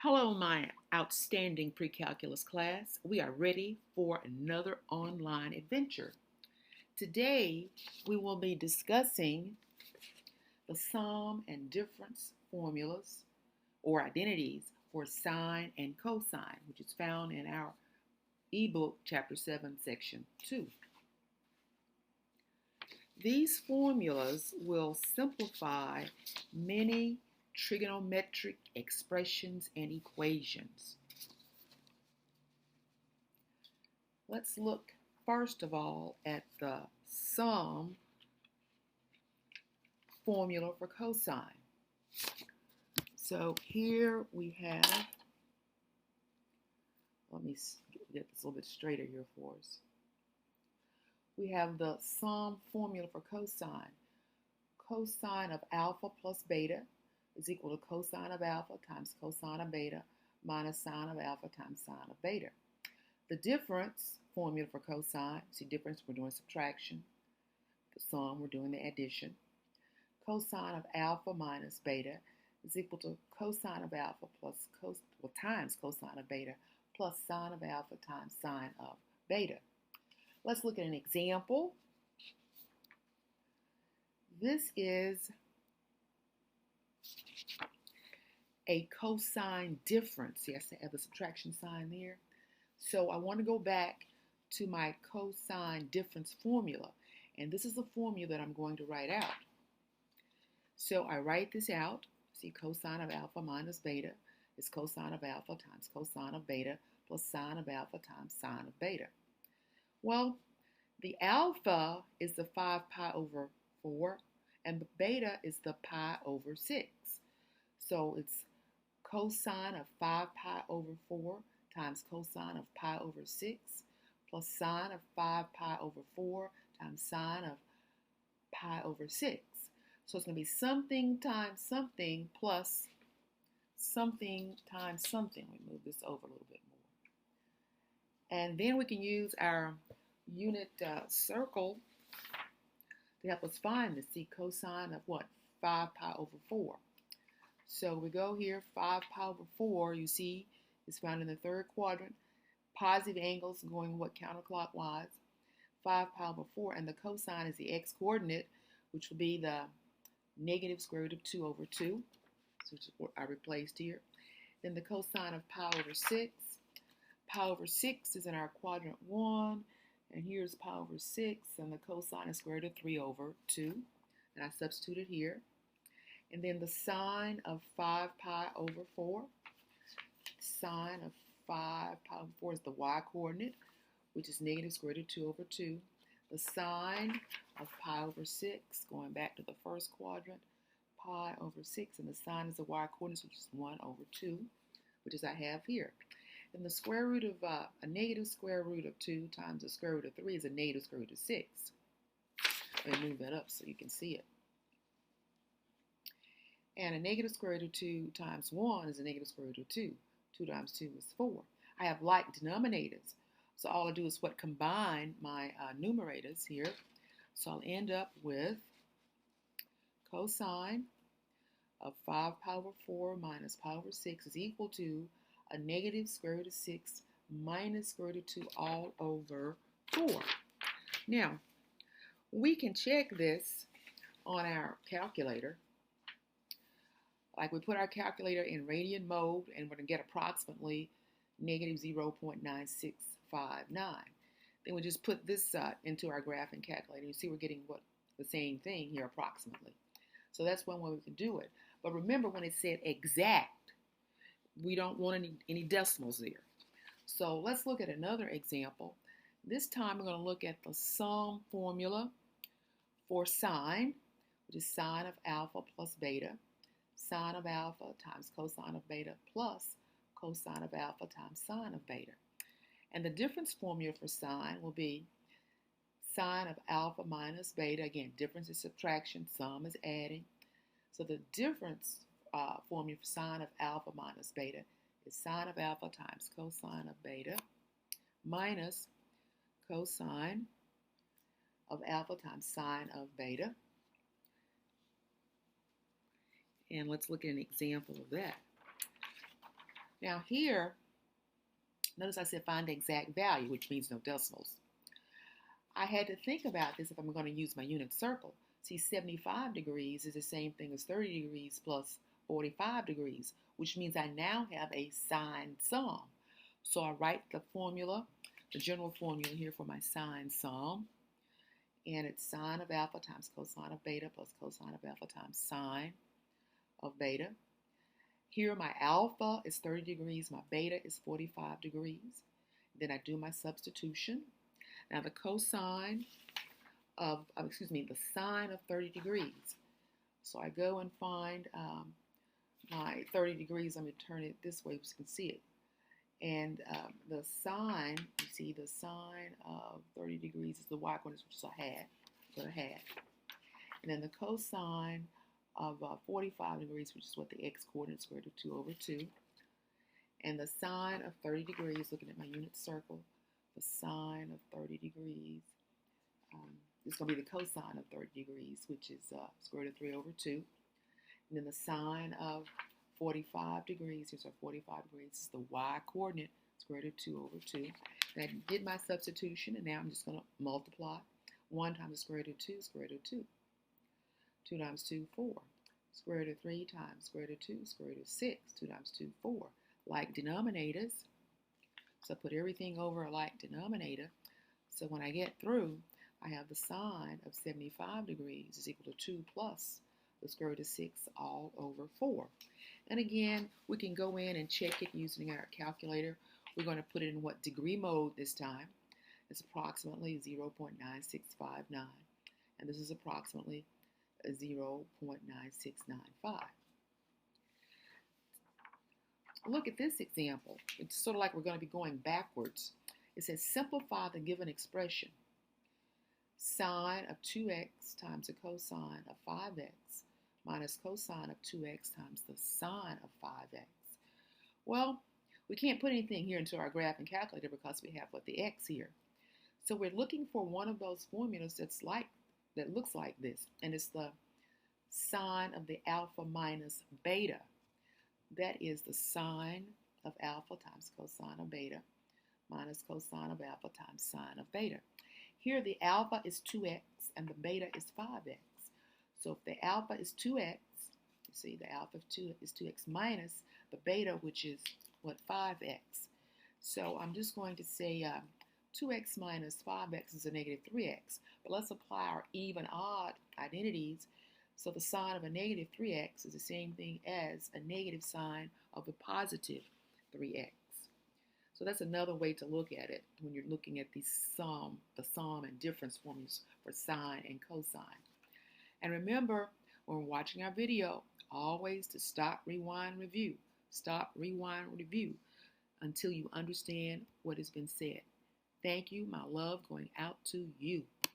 Hello, my outstanding pre-calculus class. We are ready for another online adventure. Today, we will be discussing the sum and difference formulas or identities for sine and cosine, which is found in our ebook, Chapter 7, Section 2. These formulas will simplify many trigonometric expressions and equations. Let's look first of all at the sum formula for cosine. So here we have, let me get this a little bit straighter here for us. We have the sum formula for cosine. Cosine of alpha plus beta is equal to cosine of alpha times cosine of beta minus sine of alpha times sine of beta. The difference formula for cosine, see difference, we're doing subtraction. The sum, we're doing the addition. Cosine of alpha minus beta is equal to cosine of alpha times cosine of beta plus sine of alpha times sine of beta. Let's look at an example. This is a cosine difference. Yes, I have the subtraction sign there. So I want to go back to my cosine difference formula. And this is the formula that I'm going to write out. So I write this out. See, cosine of alpha minus beta is cosine of alpha times cosine of beta plus sine of alpha times sine of beta. Well, the alpha is the 5 pi over 4, and the beta is the pi over 6. So it's cosine of 5 pi over 4 times cosine of pi over 6 plus sine of 5 pi over 4 times sine of pi over 6. So it's going to be something times something plus something times something. We move this over a little bit more. And then we can use our unit circle to help us find the see cosine of what? 5 pi over 4. So we go here, 5 pi over 4, you see, is found in the third quadrant. Positive angles going what? Counterclockwise. 5 pi over 4, and the cosine is the x-coordinate, which will be the negative square root of 2 over 2, which is what I replaced here. Then the cosine of pi over 6. Pi over 6 is in our quadrant 1, and here's pi over 6, and the cosine is square root of 3 over 2, and I substitute it here. And then the sine of 5 pi over 4. Sine of 5 pi over 4 is the y-coordinate, which is negative square root of 2 over 2. The sine of pi over 6, going back to the first quadrant, pi over 6, and the sine is the y-coordinate, which is 1 over 2, which is I have here. And the square root of a negative square root of 2 times the square root of 3 is a negative square root of 6. Let me move that up so you can see it. And a negative square root of 2 times 1 is a negative square root of 2. 2 times 2 is 4. I have like denominators. So all I do is combine my numerators here. So I'll end up with cosine of 5 pi over 4 minus pi over 6 is equal to a negative square root of 6 minus square root of 2 all over 4. Now, we can check this on our calculator. Like we put our calculator in radian mode, and we're going to get approximately negative 0.9659. Then we just put this into our graphing calculator. You see we're getting the same thing here approximately. So that's one way we can do it. But remember, when it said exact, we don't want any decimals there. So let's look at another example. This time we're going to look at the sum formula for sine, which is sine of alpha plus beta. Sine of alpha times cosine of beta plus cosine of alpha times sine of beta. And the difference formula for sine will be sine of alpha minus beta. Again, difference is subtraction, sum is adding. So the difference formula for sine of alpha minus beta is sine of alpha times cosine of beta minus cosine of alpha times sine of beta. And let's look at an example of that. Now here, notice I said find the exact value, which means no decimals. I had to think about this if I'm going to use my unit circle. See, 75 degrees is the same thing as 30 degrees plus 45 degrees, which means I now have a sine sum. So I write the formula, the general formula here for my sine sum. And it's sine of alpha times cosine of beta plus cosine of alpha times sine of beta. Here my alpha is 30 degrees, my beta is 45 degrees. Then I do my substitution. Now the cosine of, the sine of 30 degrees. So I go and find my 30 degrees. I'm going to turn it this way so you can see it. And the sine, you see the sine of 30 degrees is the y-coordinate, which is a half. Put a half. And then the cosine of 45 degrees, which is what the x-coordinate is, square root of 2 over 2. And the sine of 30 degrees, looking at my unit circle, the sine of 30 degrees, it's going to be the cosine of 30 degrees, which is square root of 3 over 2. And then the sine of 45 degrees, here's our 45 degrees, is the y-coordinate, square root of 2 over 2. And I did my substitution, and now I'm just going to multiply. 1 times the square root of 2, square root of 2. 2 times 2, 4. Square root of 3 times square root of 2, square root of 6. 2 times 2, 4. Like denominators, so I put everything over a like denominator. So when I get through, I have the sine of 75 degrees is equal to 2 plus the square root of 6 all over 4. And again, we can go in and check it using our calculator. We're going to put it in what degree mode this time. It's approximately 0.9659. And this is approximately 0.9695. Look at this example. It's sort of like we're going to be going backwards. It says simplify the given expression. Sine of 2x times the cosine of 5x minus cosine of 2x times the sine of 5x. Well, we can't put anything here into our graph and calculator because we have the x here. So we're looking for one of those formulas that looks like this, and it's the sine of the alpha minus beta. That is the sine of alpha times cosine of beta minus cosine of alpha times sine of beta. Here the alpha is 2x and the beta is 5x. So if the alpha is 2x, you see the alpha of 2 is 2x minus the beta, which is 5x. So I'm just going to say 2x minus 5x is a negative 3x. But let's apply our even-odd identities. So the sign of a negative 3x is the same thing as a negative sign of a positive 3x. So that's another way to look at it when you're looking at the sum and difference formulas for sine and cosine. And remember, when we're watching our video, always to stop, rewind, review. Stop, rewind, review until you understand what has been said. Thank you. My love going out to you.